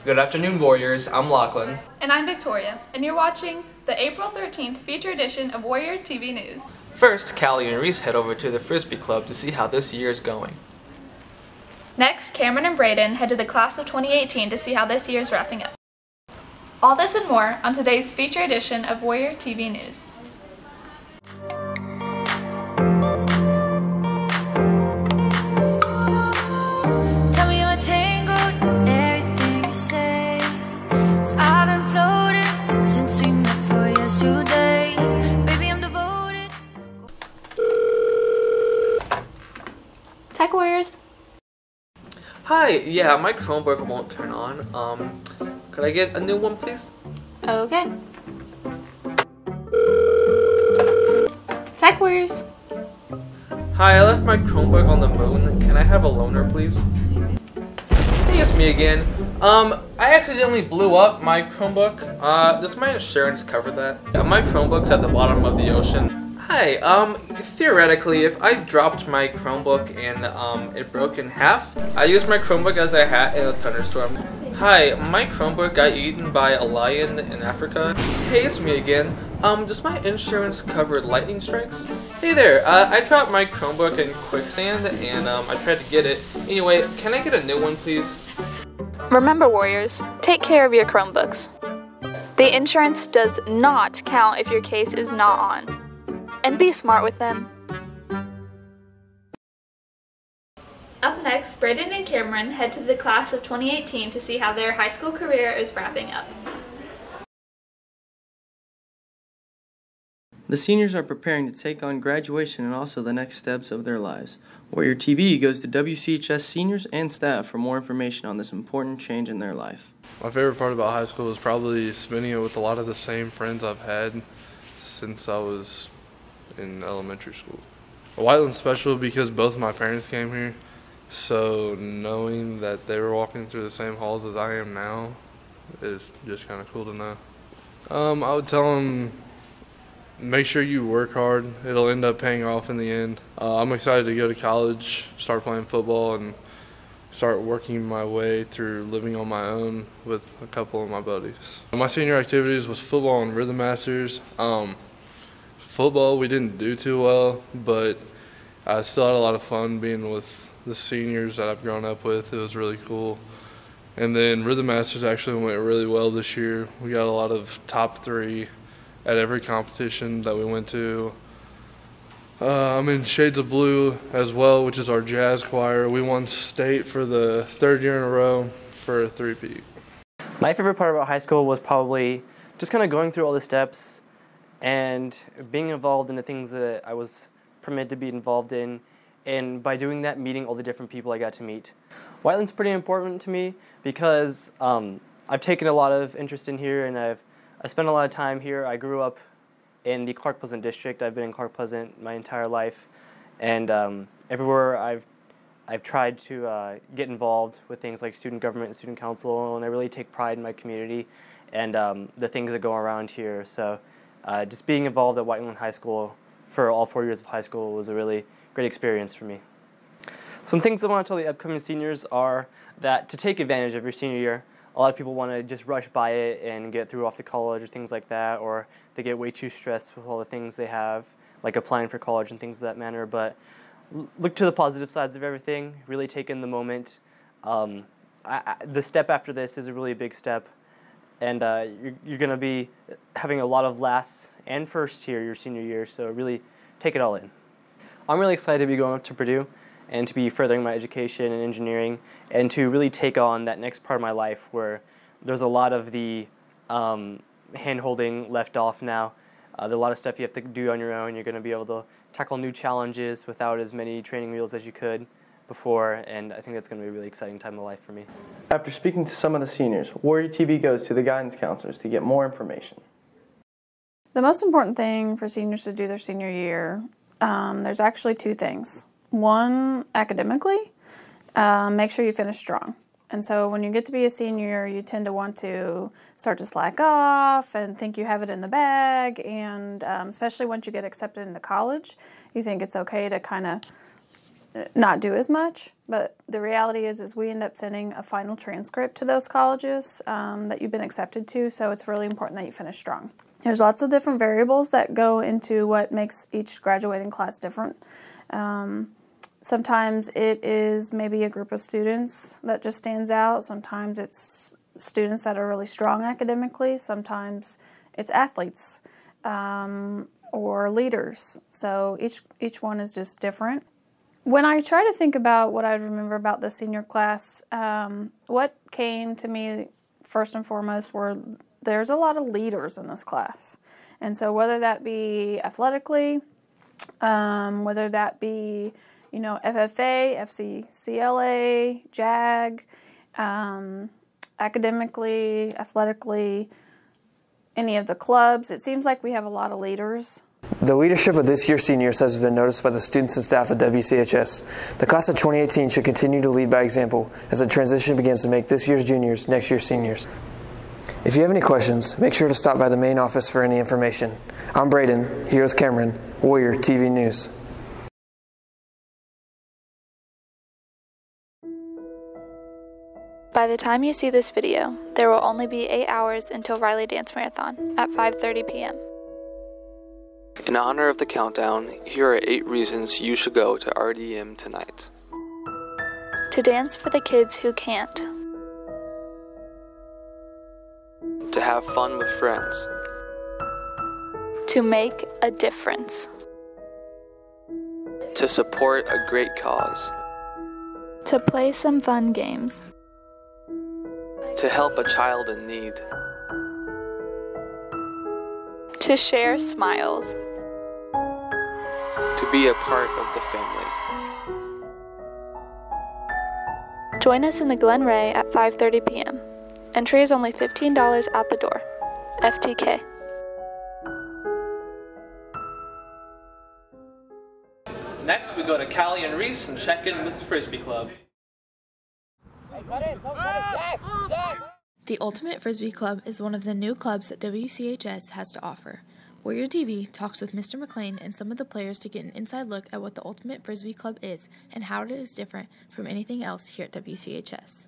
Good afternoon, Warriors. I'm Lochlin. And I'm Victoria, and you're watching the April 13th feature edition of Warrior TV News. First, Callie and Reese head over to the Frisbee Club to see how this year is going. Next, Camron and Brayden head to the class of 2018 to see how this year is wrapping up. All this and more on today's feature edition of Warrior TV News. Tech Warriors. Hi, yeah, my Chromebook won't turn on. Could I get a new one, please? Okay. Tech Warriors. Hi, I left my Chromebook on the moon. Can I have a loaner, please? Hey, it's me again. I accidentally blew up my Chromebook. Does my insurance cover that? Yeah, my Chromebook's at the bottom of the ocean. Hi, theoretically, if I dropped my Chromebook and it broke in half, I used my Chromebook as a hat in a thunderstorm. Hi, my Chromebook got eaten by a lion in Africa. Hey, it's me again. Does my insurance cover lightning strikes? Hey there, I dropped my Chromebook in quicksand and I tried to get it. Anyway, can I get a new one, please? Remember, Warriors, take care of your Chromebooks. The insurance does not count if your case is not on. And be smart with them. Up next, Brayden and Camron head to the class of 2018 to see how their high school career is wrapping up. The seniors are preparing to take on graduation and also the next steps of their lives. Warrior TV goes to WCHS seniors and staff for more information on this important change in their life. My favorite part about high school was probably spending it with a lot of the same friends I've had since I was in elementary school. Whiteland's special because both of my parents came here, so knowing that they were walking through the same halls as I am now is just kind of cool to know. I would tell them, make sure you work hard. It'll end up paying off in the end. I'm excited to go to college, start playing football, and start working my way through living on my own with a couple of my buddies. My senior activities was football and rhythm masters. Football we didn't do too well, but I still had a lot of fun being with the seniors that I've grown up with. It was really cool. And then Rhythm Masters actually went really well this year. We got a lot of top 3 at every competition that we went to. I'm in Shades of Blue as well, which is our jazz choir. We won state for the 3rd year in a row for a 3-peat. My favorite part about high school was probably just kind of going through all the steps and being involved in the things that I was permitted to be involved in, and by doing that, meeting all the different people I got to meet. Whiteland's pretty important to me because I've taken a lot of interest in here, and I've spent a lot of time here. I grew up in the Clark Pleasant district. I've been in Clark Pleasant my entire life, and everywhere I've tried to get involved with things like student government and student council, and I really take pride in my community and the things that go around here. So just being involved at Whiteland High School for all 4 years of high school was a really great experience for me. Some things I want to tell the upcoming seniors are that to take advantage of your senior year, a lot of people want to just rush by it and get through off to college or things like that, or they get way too stressed with all the things they have, like applying for college and things of that manner. But look to the positive sides of everything, really take in the moment. The step after this is a really big step. And you're going to be having a lot of lasts and firsts here your senior year, so really take it all in. I'm really excited to be going up to Purdue and to be furthering my education in engineering and to really take on that next part of my life where there's a lot of the hand-holding left off now. There's a lot of stuff you have to do on your own. You're going to be able to tackle new challenges without as many training wheels as you could before, and I think that's going to be a really exciting time of life for me. After speaking to some of the seniors, Warrior TV goes to the guidance counselors to get more information. The most important thing for seniors to do their senior year, there's actually 2 things. One, academically, make sure you finish strong. And so when you get to be a senior, you tend to want to start to slack off and think you have it in the bag, and especially once you get accepted into college, you think it's okay to kind of not do as much, but the reality is we end up sending a final transcript to those colleges that you've been accepted to, so it's really important that you finish strong. There's lots of different variables that go into what makes each graduating class different. Sometimes it is maybe a group of students that just stands out. Sometimes it's students that are really strong academically. Sometimes it's athletes or leaders. So each one is just different. When I try to think about what I remember about the senior class, what came to me first and foremost were there's a lot of leaders in this class. And so whether that be athletically, whether that be, FFA, FCCLA, JAG, academically, athletically, any of the clubs, it seems like we have a lot of leaders. The leadership of this year's seniors has been noticed by the students and staff at WCHS. The class of 2018 should continue to lead by example as the transition begins to make this year's juniors next year's seniors. If you have any questions, make sure to stop by the main office for any information. I'm Brayden, here is Camron, Warrior TV News. By the time you see this video, there will only be 8 hours until Riley Dance Marathon at 5:30 p.m. In honor of the countdown, here are 8 reasons you should go to RDM tonight. To dance for the kids who can't. To have fun with friends. To make a difference. To support a great cause. To play some fun games. To help a child in need. To share smiles. To be a part of the family. Join us in the Glen Ray at 5:30 p.m. Entry is only $15 out the door. FTK. Next, we go to Callie and Reese and check in with the Frisbee Club. The Ultimate Frisbee Club is one of the new clubs that WCHS has to offer. Warrior TV talks with Mr. McLean and some of the players to get an inside look at what the Ultimate Frisbee Club is and how it is different from anything else here at WCHS.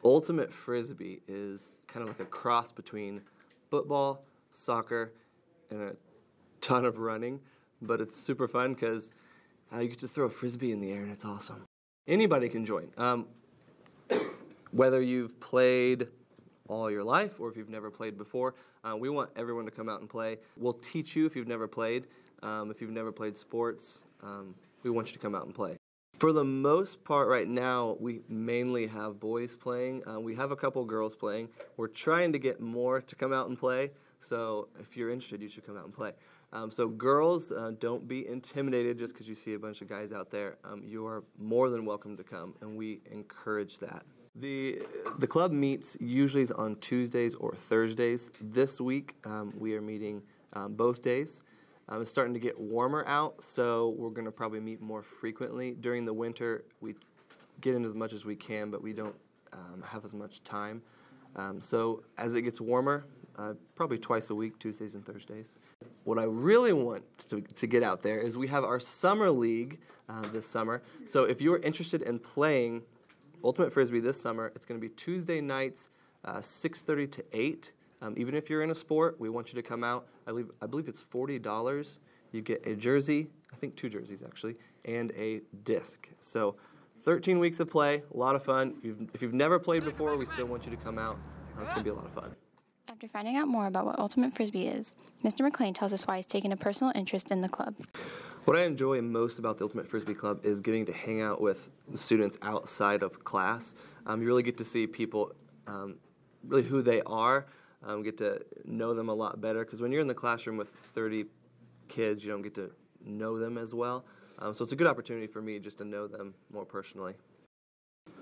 Ultimate Frisbee is kind of like a cross between football, soccer, and a ton of running, but it's super fun because you get to throw a Frisbee in the air and it's awesome. Anybody can join. Whether you've played all your life or if you've never played before, we want everyone to come out and play. We'll teach you if you've never played. If you've never played sports, we want you to come out and play. For the most part right now, we mainly have boys playing. We have a couple girls playing. We're trying to get more to come out and play, so if you're interested, you should come out and play. So girls, don't be intimidated just because you see a bunch of guys out there. You are more than welcome to come, and we encourage that. The club meets usually on Tuesdays or Thursdays. This week, we are meeting both days. It's starting to get warmer out, so we're going to probably meet more frequently. During the winter, we get in as much as we can, but we don't have as much time. So as it gets warmer, probably twice a week, Tuesdays and Thursdays. What I really want to get out there is we have our summer league this summer. So if you're interested in playing Ultimate Frisbee this summer, it's going to be Tuesday nights, 6:30 to 8. Even if you're in a sport, we want you to come out. I believe it's $40. You get a jersey, I think 2 jerseys actually, and a disc. So 13 weeks of play, a lot of fun. If you've never played before, we still want you to come out. It's going to be a lot of fun. After finding out more about what Ultimate Frisbee is, Mr. McLean tells us why he's taken a personal interest in the club. What I enjoy most about the Ultimate Frisbee Club is getting to hang out with the students outside of class. You really get to see people, really who they are, get to know them a lot better, because when you're in the classroom with 30 kids, you don't get to know them as well. So it's a good opportunity for me just to know them more personally.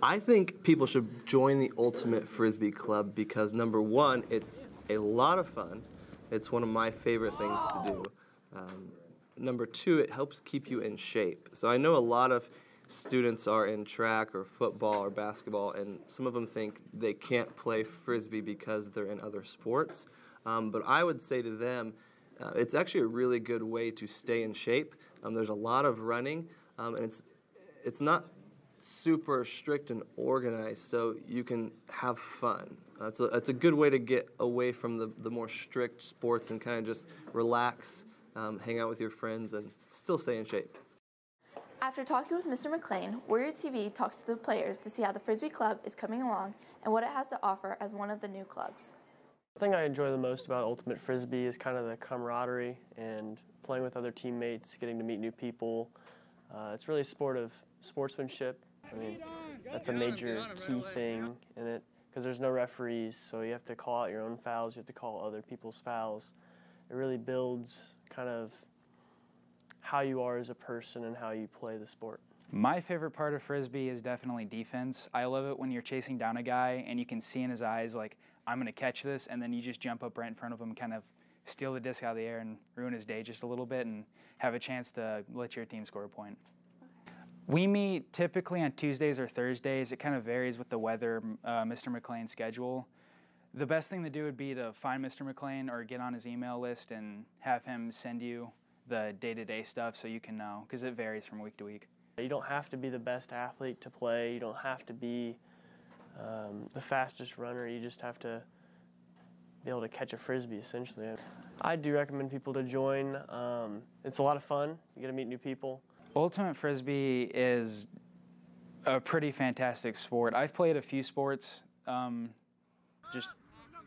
I think people should join the Ultimate Frisbee Club because, number one, it's a lot of fun. It's one of my favorite things to do. Number two, it helps keep you in shape. So I know a lot of students are in track or football or basketball, and some of them think they can't play Frisbee because they're in other sports. But I would say to them, it's actually a really good way to stay in shape. There's a lot of running, and it's not super strict and organized, so you can have fun. It's a good way to get away from the more strict sports and kind of just relax, hang out with your friends, and still stay in shape. After talking with Mr. McLean, Warrior TV talks to the players to see how the Frisbee Club is coming along and what it has to offer as one of the new clubs. The thing I enjoy the most about Ultimate Frisbee is kind of the camaraderie and playing with other teammates, getting to meet new people. It's really a sport of sportsmanship. I mean, that's a major key thing in it because there's no referees, so you have to call out your own fouls, you have to call other people's fouls. It really builds kind of how you are as a person and how you play the sport. My favorite part of Frisbee is definitely defense. I love it when you're chasing down a guy and you can see in his eyes, like, I'm going to catch this, and then you just jump up right in front of him and kind of steal the disc out of the air and ruin his day just a little bit and have a chance to let your team score a point. We meet typically on Tuesdays or Thursdays. It kind of varies with the weather, Mr. McLean's schedule. The best thing to do would be to find Mr. McLean or get on his email list and have him send you the day-to-day stuff so you can know, because it varies from week to week. You don't have to be the best athlete to play. You don't have to be the fastest runner. You just have to be able to catch a Frisbee, essentially. I do recommend people to join. It's a lot of fun. You get to meet new people. Ultimate Frisbee is a pretty fantastic sport. I've played a few sports just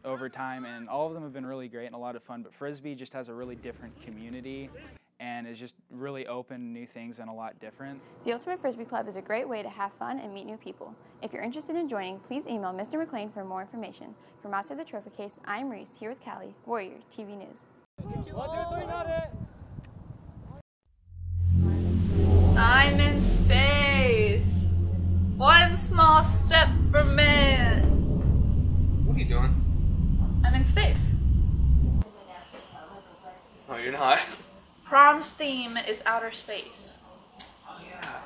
over time, and all of them have been really great and a lot of fun, but Frisbee just has a really different community and is just really open to new things and a lot different. The Ultimate Frisbee Club is a great way to have fun and meet new people. If you're interested in joining, please email Mr. McLean for more information. From outside the trophy case, I'm Reese, here with Callie, Warrior TV News. 1, 2, 3, not it! I'm in space. One small step for man. What are you doing? I'm in space. Oh, you're not. Prom's theme is outer space. Oh, yeah.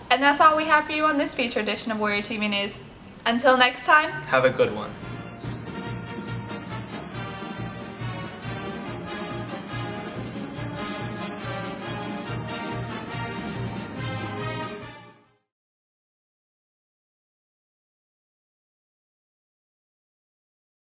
And that's all we have for you on this feature edition of Warrior TV News. Until next time, Have a good one.